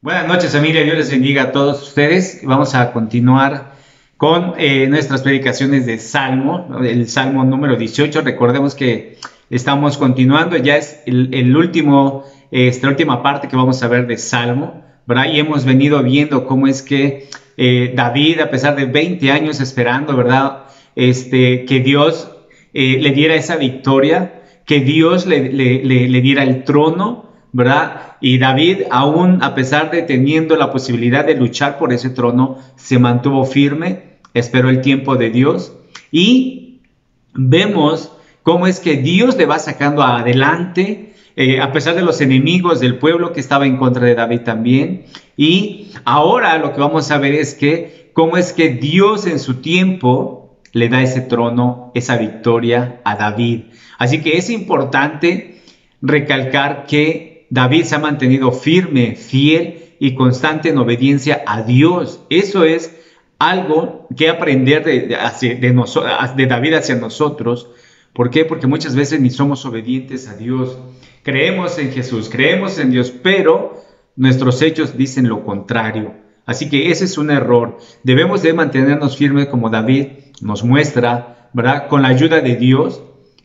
Buenas noches, familia. Dios les bendiga a todos ustedes. Vamos a continuar con nuestras predicaciones de Salmo, ¿no? El Salmo número 18. Recordemos que estamos continuando, ya es el último, la última parte que vamos a ver de Salmo, ¿verdad? Y hemos venido viendo cómo es que David, a pesar de 20 años esperando, ¿verdad? Que Dios le diera esa victoria, que Dios le diera el trono, ¿verdad? Y David, aún a pesar de teniendo la posibilidad de luchar por ese trono, se mantuvo firme, esperó el tiempo de Dios y vemos cómo es que Dios le va sacando adelante, a pesar de los enemigos del pueblo que estaba en contra de David también. Y ahora lo que vamos a ver es que cómo es que Dios en su tiempo le da ese trono, esa victoria a David. Así que es importante recalcar que David se ha mantenido firme, fiel y constante en obediencia a Dios. Eso es algo que aprender de David hacia nosotros. ¿Por qué? Porque muchas veces ni somos obedientes a Dios. Creemos en Jesús, creemos en Dios, pero nuestros hechos dicen lo contrario. Así que ese es un error. Debemos de mantenernos firmes como David nos muestra, ¿verdad? Con la ayuda de Dios.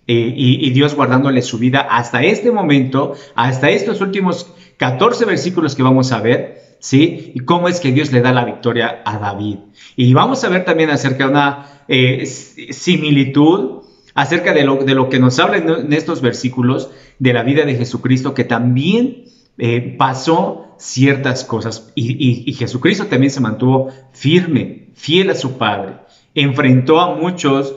Y Dios guardándole su vida hasta este momento, hasta estos últimos 14 versículos que vamos a ver, ¿sí? Y cómo es que Dios le da la victoria a David. Y vamos a ver también acerca de una similitud, acerca de lo que nos habla en estos versículos de la vida de Jesucristo, que también pasó ciertas cosas. Y Jesucristo también se mantuvo firme, fiel a su Padre. Enfrentó a muchos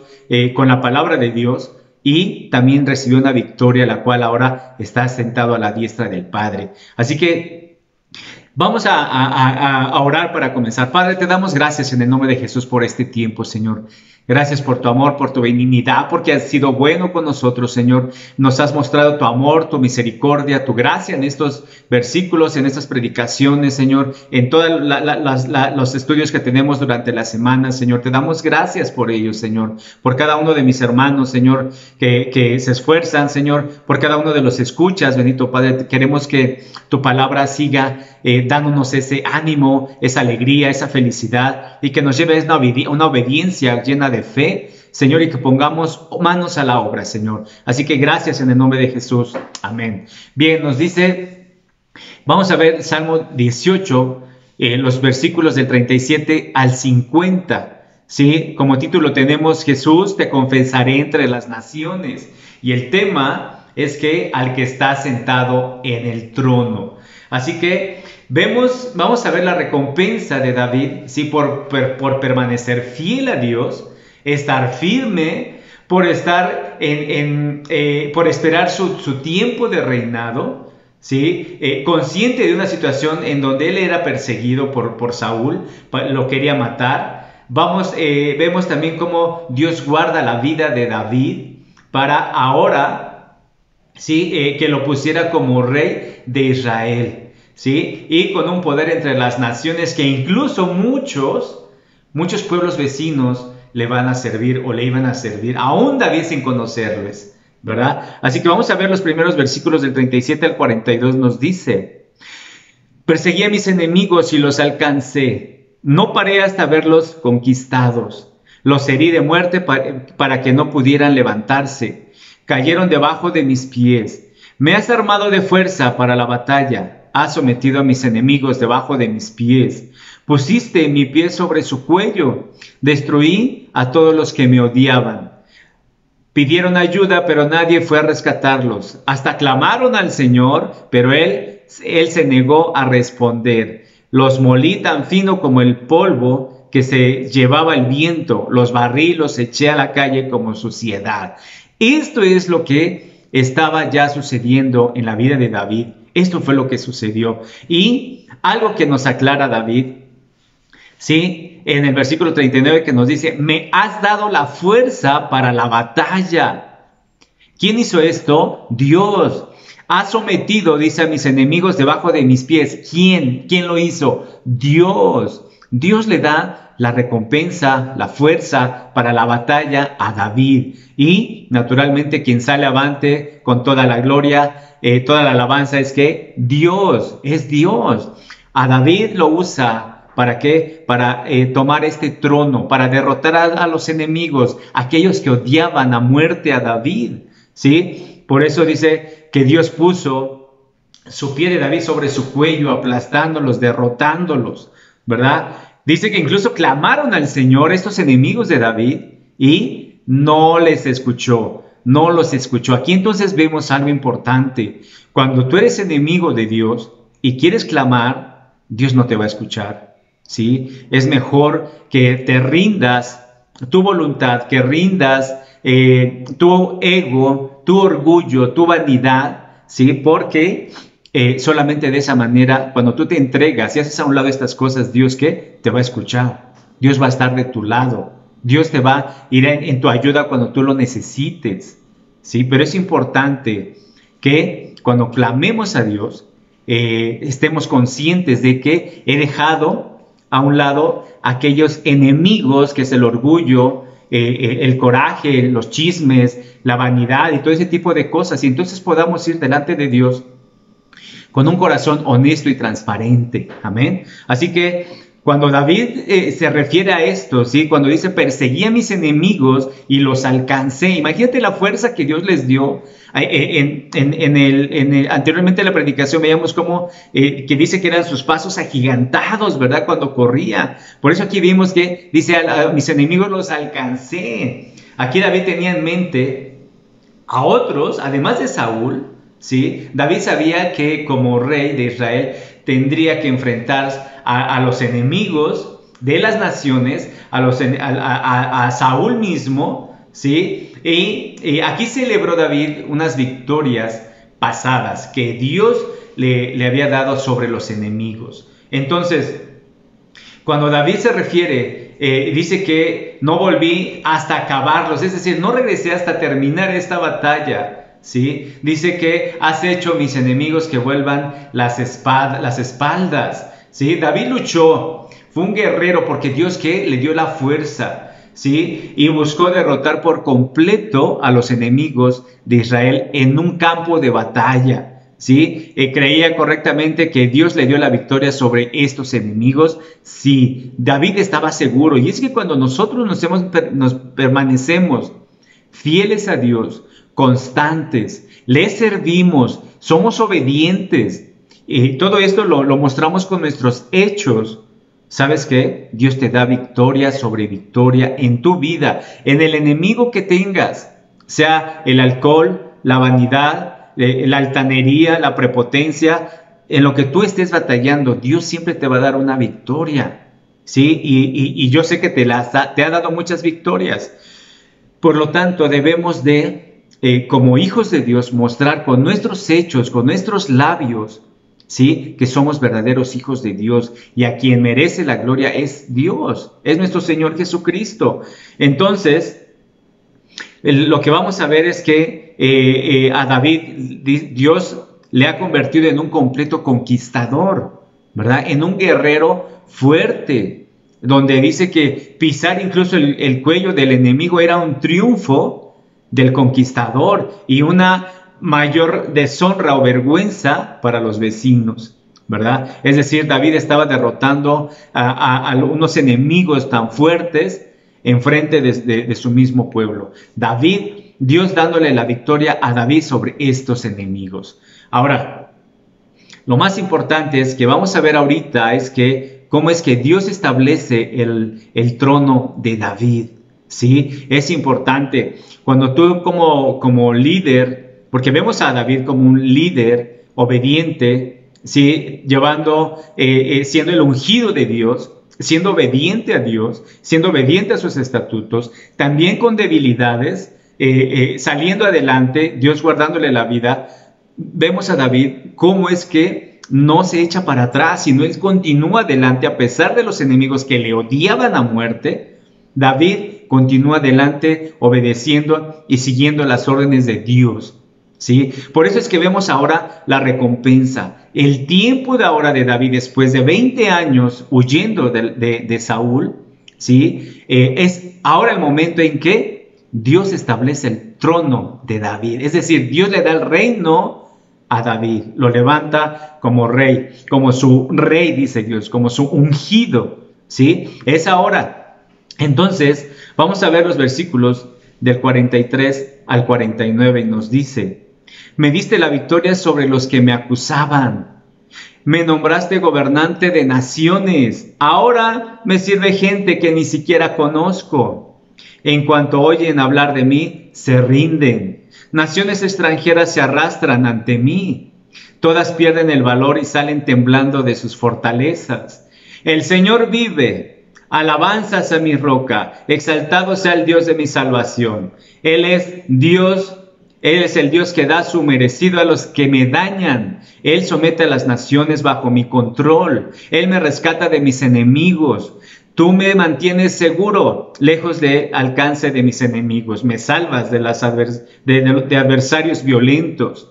con la palabra de Dios, y también recibió una victoria, la cual ahora está sentado a la diestra del Padre. Así que vamos a orar para comenzar. Padre, te damos gracias en el nombre de Jesús por este tiempo, Señor. Gracias por tu amor, por tu benignidad, porque has sido bueno con nosotros, Señor. Nos has mostrado tu amor, tu misericordia, tu gracia en estos versículos, en estas predicaciones, Señor, en todos los estudios que tenemos durante la semana, Señor. Te damos gracias por ellos, Señor, por cada uno de mis hermanos, Señor, que se esfuerzan, Señor, por cada uno de los escuchas, bendito Padre. Queremos que tu palabra siga dándonos ese ánimo, esa alegría, esa felicidad, y que nos lleve a una obediencia llena de fe, Señor, y que pongamos manos a la obra, Señor. Así que gracias en el nombre de Jesús. Amén. Bien, nos dice, vamos a ver Salmo 18, los versículos del 37 al 50. ¿Sí? Como título tenemos Jesús, te confesaré entre las naciones. Y el tema es que al que está sentado en el trono. Así que vamos a ver la recompensa de David, ¿sí? por permanecer fiel a Dios, estar firme, por estar por esperar su tiempo de reinado, ¿sí? Consciente de una situación en donde él era perseguido por Saúl, lo quería matar. Vemos también cómo Dios guarda la vida de David para ahora, ¿sí? Que lo pusiera como rey de Israel, ¿sí? Y con un poder entre las naciones que incluso muchos pueblos vecinos le van a servir o le iban a servir, aún David sin conocerles, ¿verdad? Así que vamos a ver los primeros versículos del 37 al 42. Nos dice: perseguí a mis enemigos y los alcancé, no paré hasta verlos conquistados, los herí de muerte para que no pudieran levantarse, cayeron debajo de mis pies. Me has armado de fuerza para la batalla, has sometido a mis enemigos debajo de mis pies. Pusiste mi pie sobre su cuello, destruí a todos los que me odiaban. Pidieron ayuda, pero nadie fue a rescatarlos. Hasta clamaron al Señor, pero Él se negó a responder. Los molí tan fino como el polvo que se llevaba el viento, los barrí, los eché a la calle como suciedad. Esto es lo que estaba ya sucediendo en la vida de David. Esto fue lo que sucedió. Y algo que nos aclara David, ¿sí? En el versículo 39 que nos dice: me has dado la fuerza para la batalla. ¿Quién hizo esto? Dios. Has sometido, dice, a mis enemigos debajo de mis pies. ¿Quién? ¿Quién lo hizo? Dios. Dios le da la recompensa, la fuerza para la batalla a David. Y naturalmente quien sale avante con toda la gloria, toda la alabanza es que Dios, es Dios. A David lo usa, ¿para qué? Para tomar este trono, para derrotar a los enemigos, aquellos que odiaban a muerte a David, ¿sí? Por eso dice que Dios puso su pie de David sobre su cuello, aplastándolos, derrotándolos, ¿verdad? Dice que incluso clamaron al Señor estos enemigos de David y no les escuchó, no los escuchó. Aquí entonces vemos algo importante. Cuando tú eres enemigo de Dios y quieres clamar, Dios no te va a escuchar, ¿sí? Es mejor que te rindas tu voluntad, que rindas tu ego, tu orgullo, tu vanidad, ¿sí? Porque solamente de esa manera, cuando tú te entregas y haces a un lado estas cosas, Dios, ¿qué? Te va a escuchar. Dios va a estar de tu lado. Dios te va a ir en tu ayuda cuando tú lo necesites, ¿sí? Pero es importante que cuando clamemos a Dios, estemos conscientes de que he dejado a un lado aquellos enemigos, que es el orgullo, el coraje, los chismes, la vanidad y todo ese tipo de cosas. Y entonces podamos ir delante de Dios con un corazón honesto y transparente. Amén. Así que cuando David se refiere a esto, ¿sí? Cuando dice perseguí a mis enemigos y los alcancé, imagínate la fuerza que Dios les dio. Anteriormente en la predicación veíamos cómo que dice que eran sus pasos agigantados, ¿verdad? Cuando corría. Por eso aquí vimos que dice a mis enemigos los alcancé. Aquí David tenía en mente a otros, además de Saúl, ¿sí? David sabía que como rey de Israel tendría que enfrentar a los enemigos de las naciones, a Saúl mismo, ¿sí? Y aquí celebró David unas victorias pasadas que Dios le había dado sobre los enemigos. Entonces, cuando David se refiere, dice que no volví hasta acabarlos, es decir, no regresé hasta terminar esta batalla, ¿sí? Dice que has hecho mis enemigos que vuelvan las espaldas, ¿sí? David luchó, fue un guerrero porque Dios, ¿qué? Le dio la fuerza, ¿sí? Y buscó derrotar por completo a los enemigos de Israel en un campo de batalla, ¿sí? Creía correctamente que Dios le dio la victoria sobre estos enemigos. Sí, David estaba seguro. Y es que cuando nosotros nos permanecemos fieles a Dios, constantes, le servimos, somos obedientes, y todo esto lo mostramos con nuestros hechos, ¿sabes qué? Dios te da victoria sobre victoria en tu vida, en el enemigo que tengas, sea el alcohol, la vanidad, la altanería, la prepotencia, en lo que tú estés batallando, Dios siempre te va a dar una victoria, ¿sí? Y yo sé que te ha dado muchas victorias. Por lo tanto, debemos de, como hijos de Dios, mostrar con nuestros hechos, con nuestros labios, ¿sí? Que somos verdaderos hijos de Dios, y a quien merece la gloria es Dios, es nuestro Señor Jesucristo. Entonces, lo que vamos a ver es que a David Dios le ha convertido en un completo conquistador, ¿verdad? En un guerrero fuerte, donde dice que pisar incluso el cuello del enemigo era un triunfo del conquistador y una mayor deshonra o vergüenza para los vecinos, ¿verdad? Es decir, David estaba derrotando a unos enemigos tan fuertes enfrente de su mismo pueblo. Dios dándole la victoria a David sobre estos enemigos. Ahora, lo más importante es que vamos a ver ahorita es que cómo es que Dios establece el trono de David, ¿sí? Es importante. Cuando tú como líder, porque vemos a David como un líder obediente, ¿sí? Siendo el ungido de Dios, siendo obediente a Dios, siendo obediente a sus estatutos, también con debilidades, saliendo adelante, Dios guardándole la vida. Vemos a David cómo es que no se echa para atrás, sino él continúa adelante a pesar de los enemigos que le odiaban a muerte. David continúa adelante obedeciendo y siguiendo las órdenes de Dios, ¿sí? Por eso es que vemos ahora la recompensa. El tiempo de ahora de David, después de 20 años huyendo de Saúl, ¿sí? Es ahora el momento en que Dios establece el trono de David. Es decir, Dios le da el reino a David, lo levanta como rey, como su rey, dice Dios, como su ungido, ¿sí? Es ahora. Entonces, vamos a ver los versículos del 43 al 49 y nos dice: me diste la victoria sobre los que me acusaban. Me nombraste gobernante de naciones. Ahora me sirve gente que ni siquiera conozco. En cuanto oyen hablar de mí, se rinden. Naciones extranjeras se arrastran ante mí. Todas pierden el valor y salen temblando de sus fortalezas. El Señor vive. Alabanzas a mi roca. Exaltado sea el Dios de mi salvación. Él es Dios. Él es el Dios que da su merecido a los que me dañan. Él somete a las naciones bajo mi control. Él me rescata de mis enemigos. Tú me mantienes seguro, lejos de alcance de mis enemigos. Me salvas de adversarios violentos.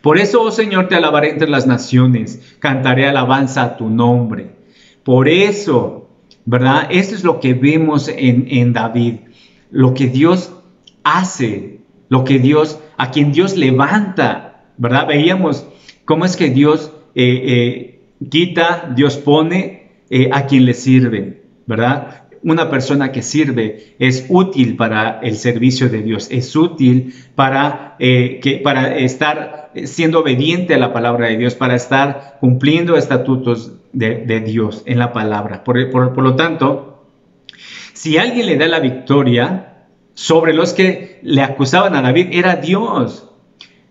Por eso, oh Señor, te alabaré entre las naciones. Cantaré alabanza a tu nombre. Por eso, ¿verdad? Esto es lo que vemos en David. Lo que Dios hace. A quien Dios levanta, ¿verdad? Veíamos cómo es que Dios quita, Dios pone a quien le sirve, ¿verdad? Una persona que sirve es útil para el servicio de Dios, es útil para estar siendo obediente a la palabra de Dios, para estar cumpliendo estatutos de Dios en la palabra. Por lo tanto, si alguien le da la victoria sobre los que le acusaban a David, era Dios.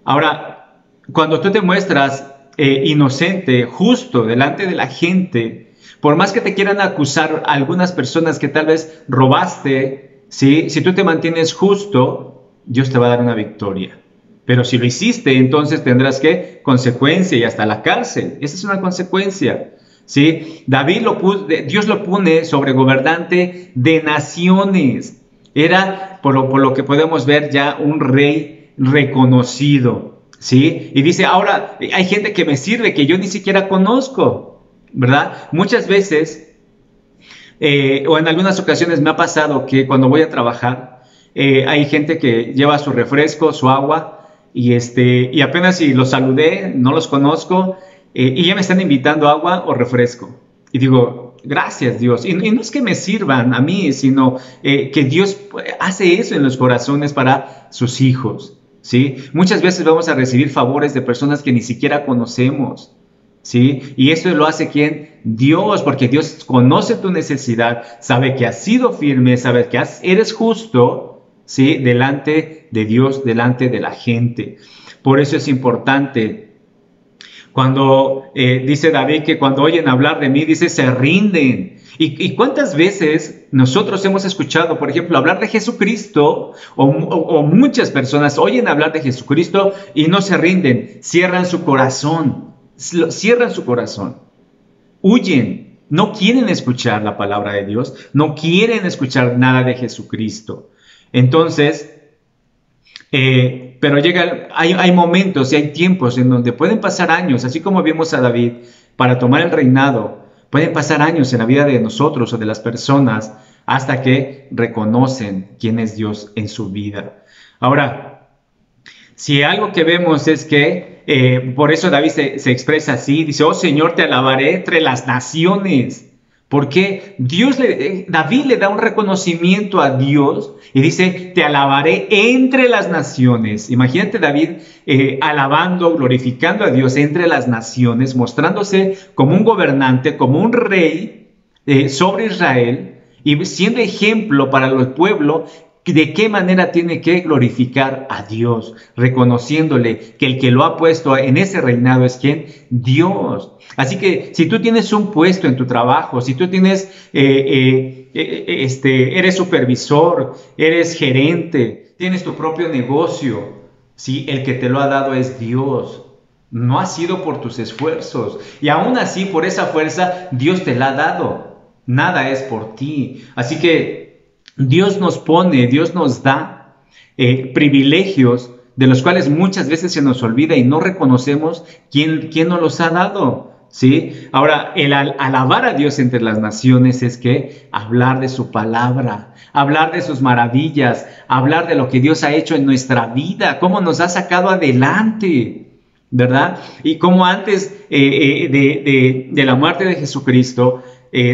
Ahora, cuando tú te muestras inocente, justo, delante de la gente, por más que te quieran acusar algunas personas que tal vez robaste, ¿sí? Si tú te mantienes justo, Dios te va a dar una victoria. Pero si lo hiciste, entonces tendrás que consecuencia y hasta la cárcel. Esa es una consecuencia, ¿sí? Dios lo pone sobre gobernante de naciones. Era, por lo que podemos ver, ya un rey reconocido, ¿sí? Y dice, ahora hay gente que me sirve que yo ni siquiera conozco, ¿verdad? Muchas veces, o en algunas ocasiones me ha pasado que cuando voy a trabajar, hay gente que lleva su refresco, su agua, y apenas si los saludé, no los conozco, y ya me están invitando agua o refresco. Y digo, gracias Dios. Y no es que me sirvan a mí, sino que Dios hace eso en los corazones para sus hijos, ¿sí? Muchas veces vamos a recibir favores de personas que ni siquiera conocemos, ¿sí? Y eso lo hace ¿quién? Dios, porque Dios conoce tu necesidad, sabe que has sido firme, sabe que eres justo, ¿sí? Delante de Dios, delante de la gente. Por eso es importante. Cuando dice David que cuando oyen hablar de mí, dice, se rinden. ¿Y cuántas veces nosotros hemos escuchado, por ejemplo, hablar de Jesucristo, o muchas personas oyen hablar de Jesucristo y no se rinden, cierran su corazón, huyen, no quieren escuchar la palabra de Dios, no quieren escuchar nada de Jesucristo. Entonces, pero hay momentos y hay tiempos en donde pueden pasar años, así como vimos a David, para tomar el reinado, pueden pasar años en la vida de nosotros o de las personas hasta que reconocen quién es Dios en su vida. Ahora, si algo que vemos es que, por eso David se expresa así, dice, oh Señor, te alabaré entre las naciones. Porque David le da un reconocimiento a Dios y dice, te alabaré entre las naciones. Imagínate David alabando, glorificando a Dios entre las naciones, mostrándose como un gobernante, como un rey sobre Israel y siendo ejemplo para el pueblo de qué manera tiene que glorificar a Dios, reconociéndole que el que lo ha puesto en ese reinado es ¿quién? Dios. Así que si tú tienes un puesto en tu trabajo, si tú tienes, eres supervisor, eres gerente, tienes tu propio negocio, ¿sí? El que te lo ha dado es Dios. No ha sido por tus esfuerzos. Y aún así, por esa fuerza, Dios te la ha dado. Nada es por ti. Así que Dios nos pone, Dios nos da privilegios de los cuales muchas veces se nos olvida y no reconocemos quién nos los ha dado, ¿sí? Ahora, el alabar a Dios entre las naciones es que hablar de su palabra, hablar de sus maravillas, hablar de lo que Dios ha hecho en nuestra vida, cómo nos ha sacado adelante. ¿verdad? Y como antes de la muerte de Jesucristo,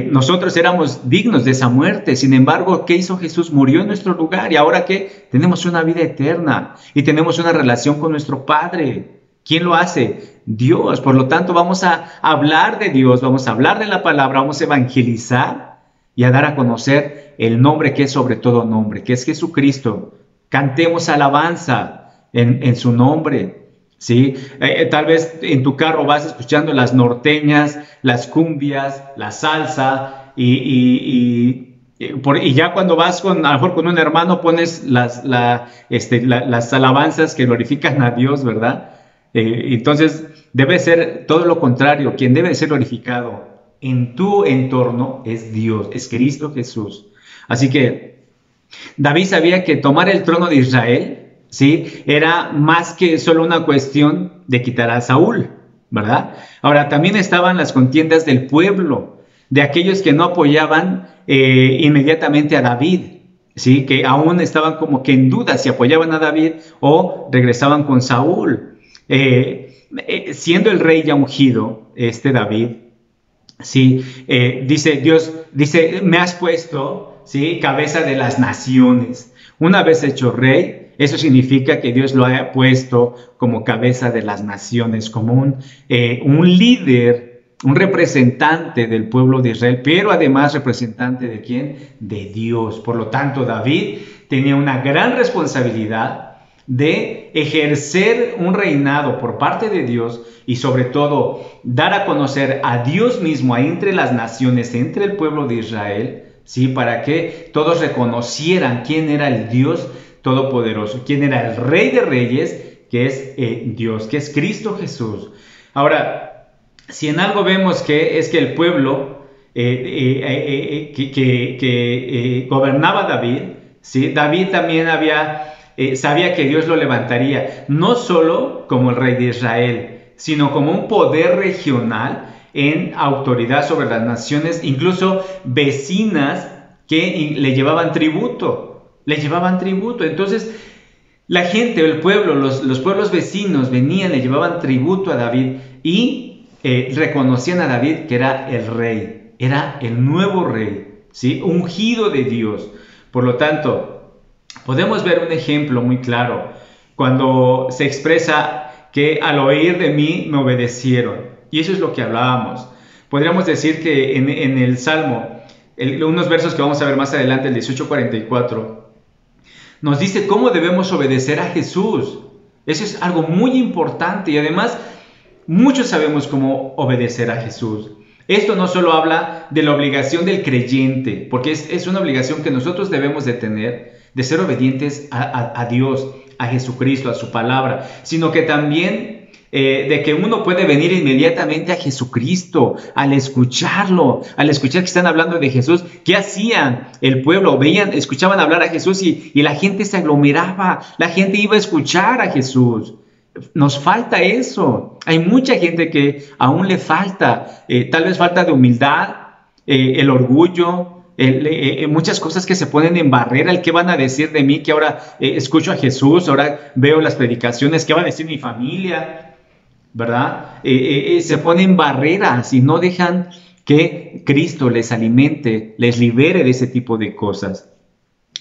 nosotros éramos dignos de esa muerte. Sin embargo, ¿qué hizo Jesús? Murió en nuestro lugar. ¿Y ahora qué? Tenemos una vida eterna y tenemos una relación con nuestro Padre. ¿Quién lo hace? Dios. Por lo tanto, vamos a hablar de Dios, vamos a hablar de la palabra, vamos a evangelizar y a dar a conocer el nombre que es sobre todo nombre, que es Jesucristo. Cantemos alabanza en su nombre. ¿Sí? Tal vez en tu carro vas escuchando las norteñas, las cumbias, la salsa y ya cuando vas a lo mejor con un hermano pones las alabanzas que glorifican a Dios, ¿verdad? Entonces debe ser todo lo contrario. Quien debe ser glorificado en tu entorno es Dios, es Cristo Jesús. Así que David sabía que tomar el trono de Israel, ¿sí?, era más que solo una cuestión de quitar a Saúl, ¿verdad? Ahora, también estaban las contiendas del pueblo, de aquellos que no apoyaban inmediatamente a David, ¿sí?, que aún estaban como que en duda si apoyaban a David o regresaban con Saúl. Siendo el rey ya ungido, David, ¿sí? Dios dice, me has puesto, ¿sí?, cabeza de las naciones. Una vez hecho rey, eso significa que Dios lo ha puesto como cabeza de las naciones, como un líder, un representante del pueblo de Israel, pero además representante ¿de quién? De Dios. Por lo tanto, David tenía una gran responsabilidad de ejercer un reinado por parte de Dios y sobre todo dar a conocer a Dios mismo entre las naciones, entre el pueblo de Israel, ¿sí?, para que todos reconocieran quién era el Dios Todopoderoso, quién era el Rey de Reyes, que es Dios, que es Cristo Jesús. Ahora, si en algo vemos que es que el pueblo que gobernaba David, ¿sí?, David también sabía que Dios lo levantaría, no solo como el Rey de Israel, sino como un poder regional en autoridad sobre las naciones, incluso vecinas que le llevaban tributo. Entonces, la gente, el pueblo, los pueblos vecinos venían, le llevaban tributo a David y reconocían a David que era el rey, era el nuevo rey, ¿sí?, ungido de Dios. Por lo tanto, podemos ver un ejemplo muy claro cuando se expresa que al oír de mí me obedecieron. Y eso es lo que hablábamos. Podríamos decir que en el Salmo, unos versos que vamos a ver más adelante, el 18:44, nos dice cómo debemos obedecer a Jesús. Eso es algo muy importante y además muchos sabemos cómo obedecer a Jesús. Esto no solo habla de la obligación del creyente, porque es una obligación que nosotros debemos de tener, de ser obedientes a Dios, a Jesucristo, a su palabra, sino que también de que uno puede venir inmediatamente a Jesucristo al escuchar que están hablando de Jesús. ¿Qué hacían? El pueblo escuchaban hablar a Jesús y la gente se aglomeraba, la gente iba a escuchar a Jesús. Nos falta eso. Hay mucha gente que aún le falta, tal vez falta de humildad, el orgullo, muchas cosas que se ponen en barrera. El qué van a decir de mí, que ahora escucho a Jesús, ahora veo las predicaciones, qué va a decir mi familia, ¿verdad? Se ponen barreras y no dejan que Cristo les alimente, les libere de ese tipo de cosas.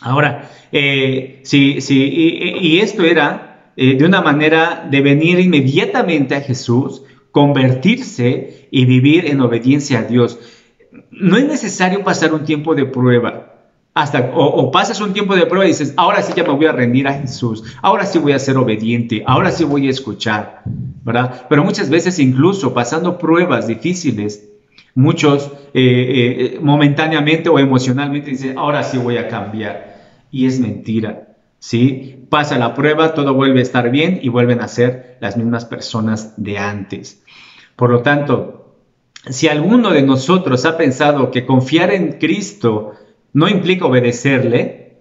Ahora, y esto era de una manera de venir inmediatamente a Jesús, convertirse y vivir en obediencia a Dios. No es necesario pasar un tiempo de prueba. O pasas un tiempo de prueba y dices, ahora sí ya me voy a rendir a Jesús, ahora sí voy a ser obediente, ahora sí voy a escuchar, ¿verdad? Pero muchas veces incluso pasando pruebas difíciles, muchos momentáneamente o emocionalmente dicen, ahora sí voy a cambiar. Y es mentira, ¿sí? Pasa la prueba, todo vuelve a estar bien y vuelven a ser las mismas personas de antes. Por lo tanto, si alguno de nosotros ha pensado que confiar en Cristo no implica obedecerle,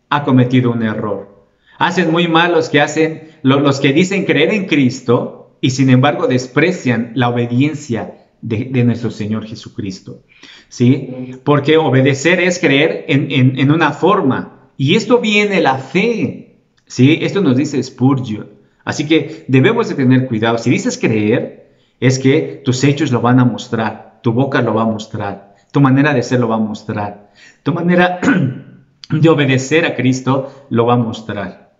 ha cometido un error. Hacen muy mal los que dicen creer en Cristo y sin embargo desprecian la obediencia de nuestro Señor Jesucristo, ¿sí? Porque obedecer es creer en una forma y esto viene la fe, ¿sí? Esto nos dice Spurgeon. Así que debemos de tener cuidado. Si dices creer, es que tus hechos lo van a mostrar, tu boca lo va a mostrar, tu manera de ser lo va a mostrar, tu manera de obedecer a Cristo lo va a mostrar.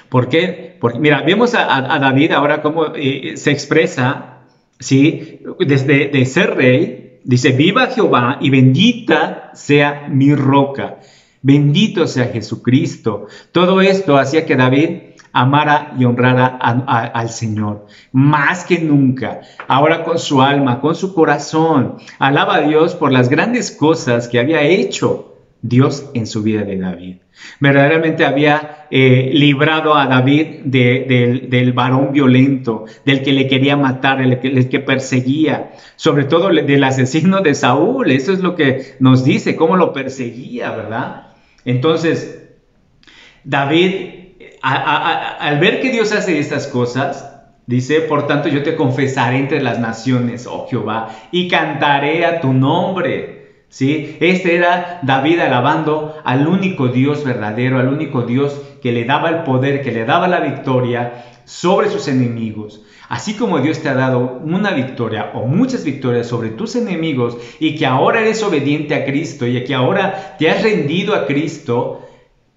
¿Por qué? Porque, mira, vemos a David ahora cómo se expresa, ¿sí? Desde de ser rey, dice, viva Jehová y bendita sea mi roca. Bendito sea Jesucristo. Todo esto hacía que David amara y honrara al Señor, más que nunca. Ahora con su alma, con su corazón, alaba a Dios por las grandes cosas que había hecho Dios en su vida de David. Verdaderamente había librado a David del varón violento, del que le quería matar, el que perseguía, sobre todo del asesino de Saúl. Eso es lo que nos dice, cómo lo perseguía, ¿verdad? Entonces, David, al ver que Dios hace estas cosas, dice, por tanto yo te confesaré entre las naciones, oh Jehová, y cantaré a tu nombre. ¿Sí? Este era David alabando al único Dios verdadero, al único Dios que le daba el poder, que le daba la victoria sobre sus enemigos. Así como Dios te ha dado una victoria o muchas victorias sobre tus enemigos y que ahora eres obediente a Cristo y que ahora te has rendido a Cristo,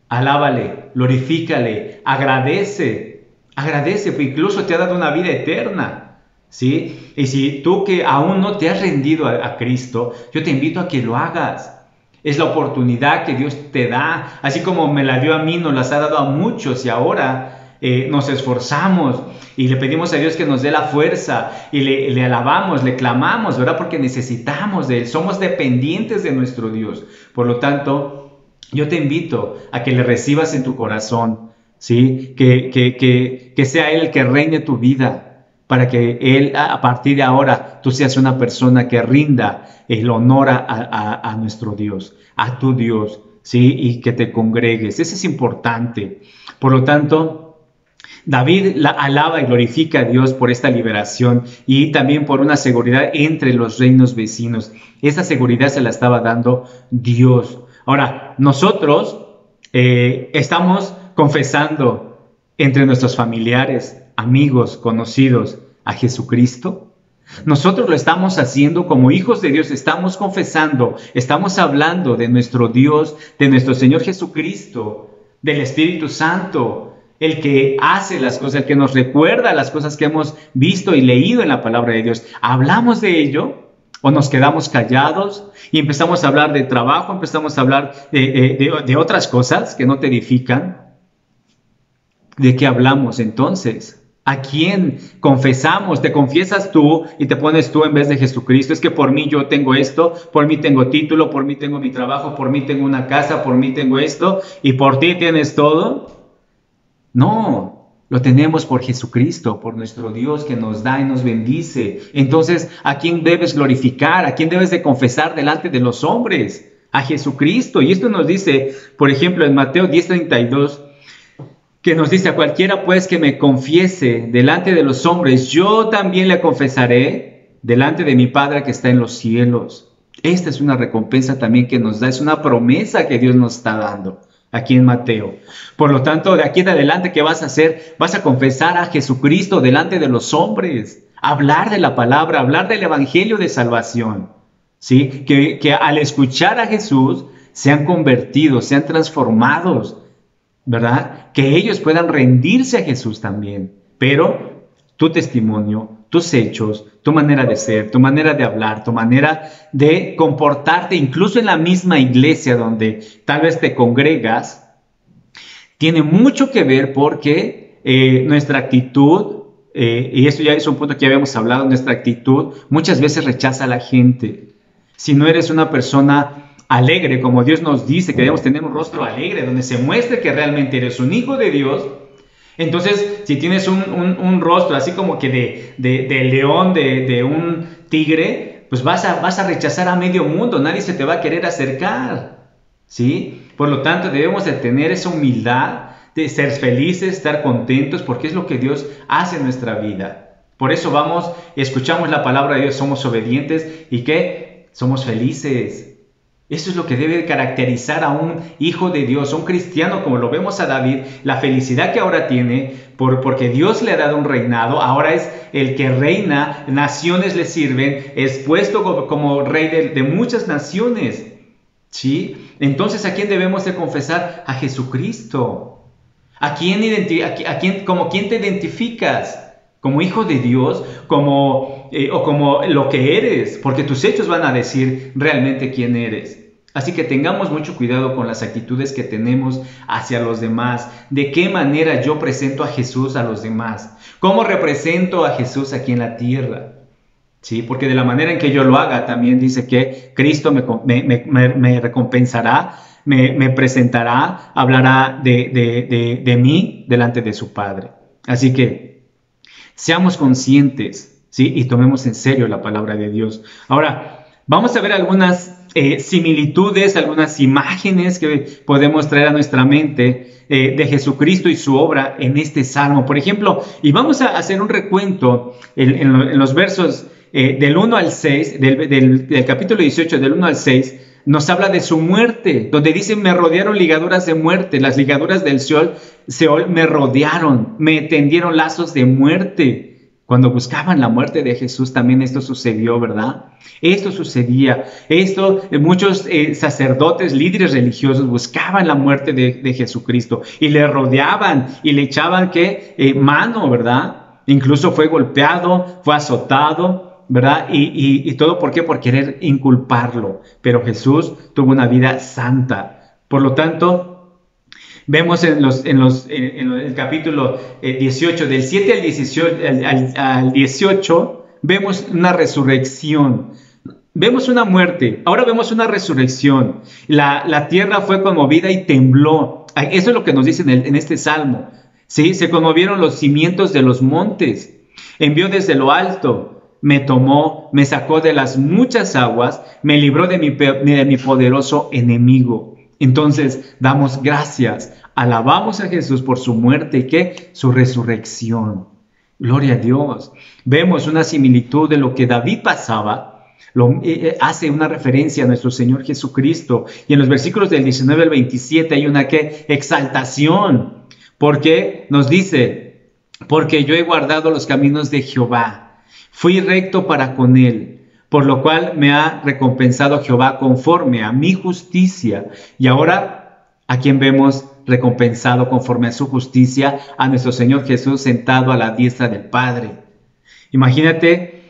alábale, glorifícale, agradece, porque incluso te ha dado una vida eterna. ¿Sí? Y si tú que aún no te has rendido a Cristo, yo te invito a que lo hagas. Es la oportunidad que Dios te da, así como me la dio a mí, nos las ha dado a muchos y ahora nos esforzamos y le pedimos a Dios que nos dé la fuerza y le alabamos, le clamamos, ¿verdad? Porque necesitamos de Él, somos dependientes de nuestro Dios. Por lo tanto, yo te invito a que le recibas en tu corazón, ¿sí? Que sea Él el que reine tu vida, para que Él, a partir de ahora, tú seas una persona que rinda el honor a nuestro Dios, a tu Dios, ¿sí? Y que te congregues. Eso es importante. Por lo tanto, David alaba y glorifica a Dios por esta liberación y también por una seguridad entre los reinos vecinos. Esa seguridad se la estaba dando Dios. Ahora, nosotros estamos confesando entre nuestros familiares, amigos, conocidos, a Jesucristo. Nosotros lo estamos haciendo como hijos de Dios, estamos confesando, estamos hablando de nuestro Dios, de nuestro Señor Jesucristo, del Espíritu Santo, el que hace las cosas, el que nos recuerda las cosas que hemos visto y leído en la palabra de Dios. ¿Hablamos de ello o nos quedamos callados y empezamos a hablar de trabajo, empezamos a hablar de otras cosas que no te edifican? ¿De qué hablamos entonces? ¿A quién confesamos? ¿Te confiesas tú y te pones tú en vez de Jesucristo? Es que por mí yo tengo esto, por mí tengo título, por mí tengo mi trabajo, por mí tengo una casa, por mí tengo esto y por ti tienes todo. No, lo tenemos por Jesucristo, por nuestro Dios que nos da y nos bendice. Entonces, ¿a quién debes glorificar? ¿A quién debes de confesar delante de los hombres? A Jesucristo. Y esto nos dice, por ejemplo, en Mateo 10:32, que nos dice, a cualquiera pues que me confiese delante de los hombres, yo también le confesaré delante de mi Padre que está en los cielos. Esta es una recompensa también que nos da, es una promesa que Dios nos está dando aquí en Mateo. Por lo tanto, de aquí en adelante, ¿qué vas a hacer? Vas a confesar a Jesucristo delante de los hombres, hablar de la palabra, hablar del evangelio de salvación, ¿sí? Que al escuchar a Jesús sean convertidos, sean transformados, ¿verdad? Que ellos puedan rendirse a Jesús también. Pero tu testimonio, tus hechos, tu manera de ser, tu manera de hablar, tu manera de comportarte, incluso en la misma iglesia donde tal vez te congregas, tiene mucho que ver porque nuestra actitud, y esto ya es un punto que ya habíamos hablado, nuestra actitud muchas veces rechaza a la gente. Si no eres una persona alegre, como Dios nos dice que debemos tener un rostro alegre, donde se muestre que realmente eres un hijo de Dios. Entonces, si tienes un rostro así como que de león, de un tigre, pues vas a rechazar a medio mundo, nadie se te va a querer acercar, ¿sí? Por lo tanto, debemos de tener esa humildad, de ser felices, estar contentos, porque es lo que Dios hace en nuestra vida. Por eso escuchamos la palabra de Dios, somos obedientes y que somos felices. Eso es lo que debe caracterizar a un hijo de Dios, a un cristiano, como lo vemos a David, la felicidad que ahora tiene, porque Dios le ha dado un reinado, ahora es el que reina, naciones le sirven, es puesto como rey de muchas naciones, ¿sí? Entonces, ¿a quién debemos de confesar? A Jesucristo. ¿Quién te identificas? ¿Como hijo de Dios? ¿O como lo que eres? Porque tus hechos van a decir realmente quién eres. Así que tengamos mucho cuidado con las actitudes que tenemos hacia los demás. ¿De qué manera yo presento a Jesús a los demás? ¿Cómo represento a Jesús aquí en la tierra? ¿Sí? Porque de la manera en que yo lo haga, también dice que Cristo me recompensará, me presentará, hablará de mí delante de su Padre. Así que seamos conscientes, ¿sí? Y tomemos en serio la palabra de Dios. Ahora, vamos a ver algunas similitudes, algunas imágenes que podemos traer a nuestra mente de Jesucristo y su obra en este salmo. Por ejemplo, y vamos a hacer un recuento en los versos del 1 al 6, del capítulo 18, del 1 al 6, nos habla de su muerte, donde dice: me rodearon ligaduras de muerte, las ligaduras del Seol me rodearon, me tendieron lazos de muerte. Cuando buscaban la muerte de Jesús, también esto sucedió, ¿verdad? Esto sucedía. Muchos sacerdotes, líderes religiosos buscaban la muerte de Jesucristo y le rodeaban y le echaban mano, ¿verdad? Incluso fue golpeado, fue azotado, ¿verdad? Y todo, ¿por qué? Por querer inculparlo. Pero Jesús tuvo una vida santa. Por lo tanto, vemos en el capítulo 18, del 7 al 18, vemos una resurrección. Vemos una muerte, ahora vemos una resurrección. La tierra fue conmovida y tembló. Eso es lo que nos dice en este salmo. ¿Sí? Se conmovieron los cimientos de los montes. Envió desde lo alto, me tomó, me sacó de las muchas aguas, me libró de mi poderoso enemigo. Entonces, damos gracias, alabamos a Jesús por su muerte y su resurrección. Gloria a Dios. Vemos una similitud de lo que David pasaba. Hace una referencia a nuestro Señor Jesucristo. Y en los versículos del 19 al 27 hay una exaltación. Porque nos dice: porque yo he guardado los caminos de Jehová, fui recto para con él, por lo cual me ha recompensado Jehová conforme a mi justicia. Y ahora, ¿a quién vemos recompensado conforme a su justicia? A nuestro Señor Jesús sentado a la diestra del Padre. Imagínate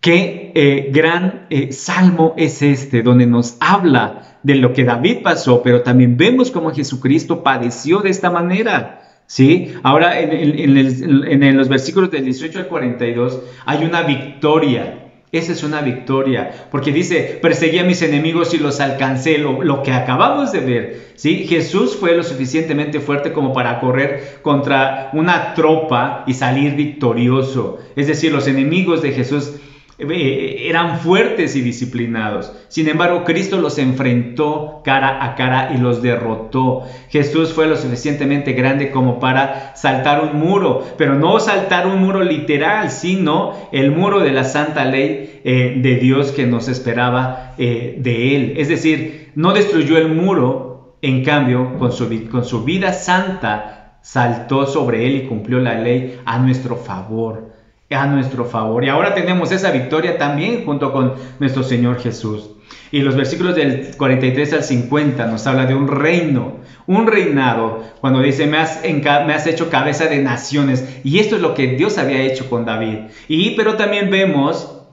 qué gran salmo es este, donde nos habla de lo que David pasó, pero también vemos cómo Jesucristo padeció de esta manera. ¿Sí? Ahora en los versículos del 18 al 42 hay una victoria. Esa es una victoria, porque dice: perseguí a mis enemigos y los alcancé, lo que acabamos de ver, ¿sí? Jesús fue lo suficientemente fuerte como para correr contra una tropa y salir victorioso. Es decir, los enemigos de Jesús eran fuertes y disciplinados. Sin embargo, Cristo los enfrentó cara a cara y los derrotó. Jesús fue lo suficientemente grande como para saltar un muro, pero no saltar un muro literal, sino el muro de la santa ley de Dios que nos esperaba de Él. Es decir, no destruyó el muro, en cambio, con su vida santa, saltó sobre él y cumplió la ley a nuestro favor. Y ahora tenemos esa victoria también junto con nuestro Señor Jesús. Y los versículos del 43 al 50 nos habla de un reino, un reinado, cuando dice: me has hecho cabeza de naciones. Y esto es lo que Dios había hecho con David. Pero también vemos,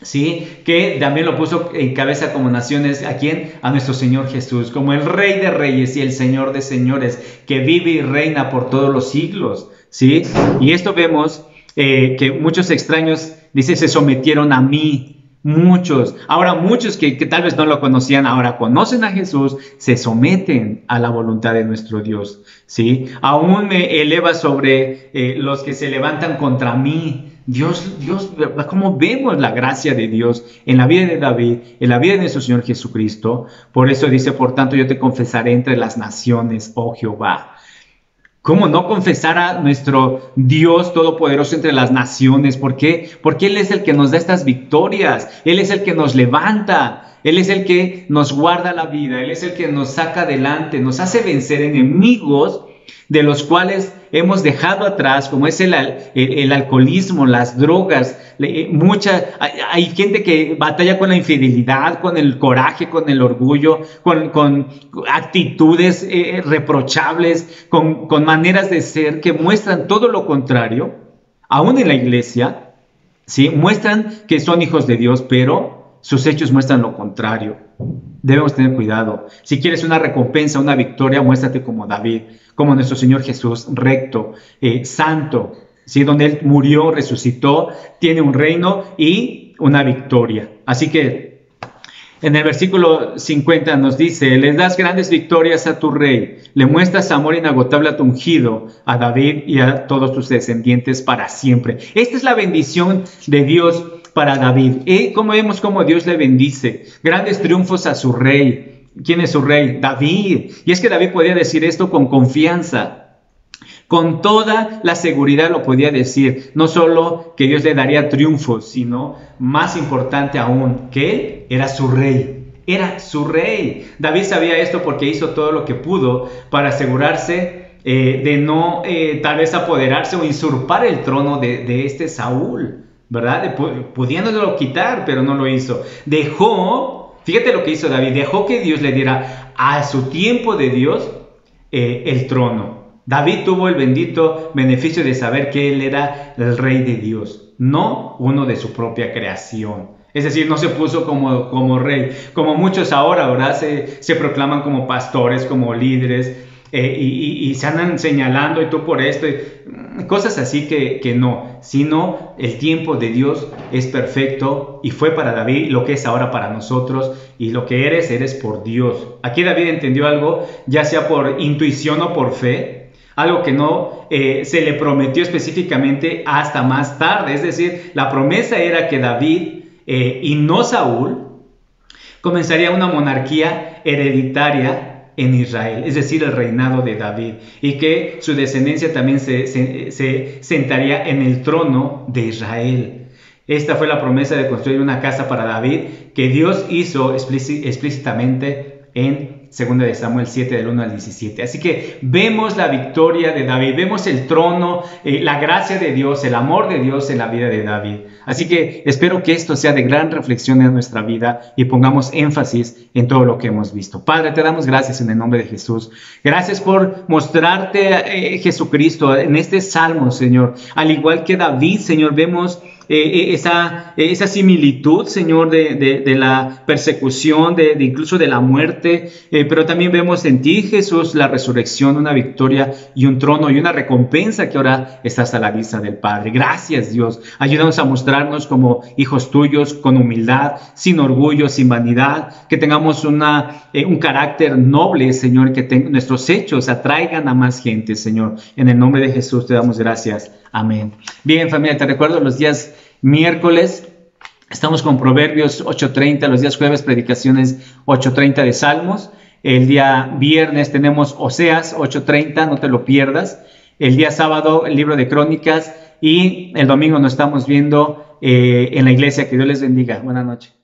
¿sí?, que también lo puso en cabeza como naciones. ¿A quién? A nuestro Señor Jesús, como el Rey de Reyes y el Señor de Señores, que vive y reina por todos los siglos, ¿sí? Y esto vemos que muchos extraños, dice, se sometieron a mí. Muchos. Ahora muchos que tal vez no lo conocían, ahora conocen a Jesús, se someten a la voluntad de nuestro Dios, ¿sí? Aún me eleva sobre los que se levantan contra mí. Dios, ¿cómo vemos la gracia de Dios en la vida de David, en la vida de nuestro Señor Jesucristo? Por eso dice: por tanto yo te confesaré entre las naciones, oh Jehová. ¿Cómo no confesar a nuestro Dios Todopoderoso entre las naciones? ¿Por qué? Porque Él es el que nos da estas victorias. Él es el que nos levanta. Él es el que nos guarda la vida. Él es el que nos saca adelante, nos hace vencer enemigos de los cuales hemos dejado atrás, como es el alcoholismo, las drogas. Hay gente que batalla con la infidelidad, con el coraje, con el orgullo, con actitudes reprochables, con maneras de ser que muestran todo lo contrario, aún en la iglesia, ¿sí? Muestran que son hijos de Dios, pero sus hechos muestran lo contrario. Debemos tener cuidado. Si quieres una recompensa, una victoria, muéstrate como David, como nuestro Señor Jesús, recto, santo, ¿sí? Donde Él murió, resucitó, tiene un reino y una victoria. Así que en el versículo 50 nos dice: les das grandes victorias a tu rey, le muestras amor inagotable a tu ungido, a David y a todos tus descendientes para siempre. Esta es la bendición de Dios para David. Como vemos cómo Dios le bendice, grandes triunfos a su rey. ¿Quién es su rey? David. Y es que David podía decir esto con confianza, con toda la seguridad lo podía decir. No solo que Dios le daría triunfos, sino más importante aún, que Él era su rey. Era su rey. David sabía esto porque hizo todo lo que pudo para asegurarse de no tal vez apoderarse o usurpar el trono de este Saúl, ¿verdad? Pudiéndolo quitar, pero no lo hizo. Fíjate lo que hizo David, dejó que Dios le diera a su tiempo de Dios el trono. David tuvo el bendito beneficio de saber que él era el rey de Dios, no uno de su propia creación. Es decir, no se puso como rey, como muchos ahora, ¿verdad? Se proclaman como pastores, como líderes, y se andan señalando, y tú por esto, cosas así que no, sino el tiempo de Dios es perfecto y fue para David lo que es ahora para nosotros, y lo que eres por Dios. Aquí David entendió algo, ya sea por intuición o por fe, algo que no se le prometió específicamente hasta más tarde. Es decir, la promesa era que David y no Saúl comenzaría una monarquía hereditaria en Israel, es decir, el reinado de David, y que su descendencia también se sentaría en el trono de Israel. Esta fue la promesa de construir una casa para David que Dios hizo explícitamente en 2 de Samuel 7, del 1 al 17. Así que vemos la victoria de David, vemos el trono, la gracia de Dios, el amor de Dios en la vida de David. Así que espero que esto sea de gran reflexión en nuestra vida y pongamos énfasis en todo lo que hemos visto. Padre, te damos gracias en el nombre de Jesús. Gracias por mostrarte Jesucristo en este salmo, Señor. Al igual que David, Señor, vemos esa similitud, Señor, de la persecución, incluso de la muerte, pero también vemos en ti, Jesús, la resurrección, una victoria y un trono y una recompensa que ahora estás a la vista del Padre. Gracias, Dios. Ayúdanos a mostrarnos como hijos tuyos, con humildad, sin orgullo, sin vanidad, que tengamos un carácter noble, Señor, que nuestros hechos atraigan a más gente, Señor. En el nombre de Jesús te damos gracias. Amén. Bien, familia, te recuerdo los días miércoles estamos con Proverbios 8:30, los días jueves predicaciones 8:30 de Salmos. El día viernes tenemos Oseas 8:30, no te lo pierdas. El día sábado el libro de Crónicas, y el domingo nos estamos viendo en la iglesia. Que Dios les bendiga. Buenas noches.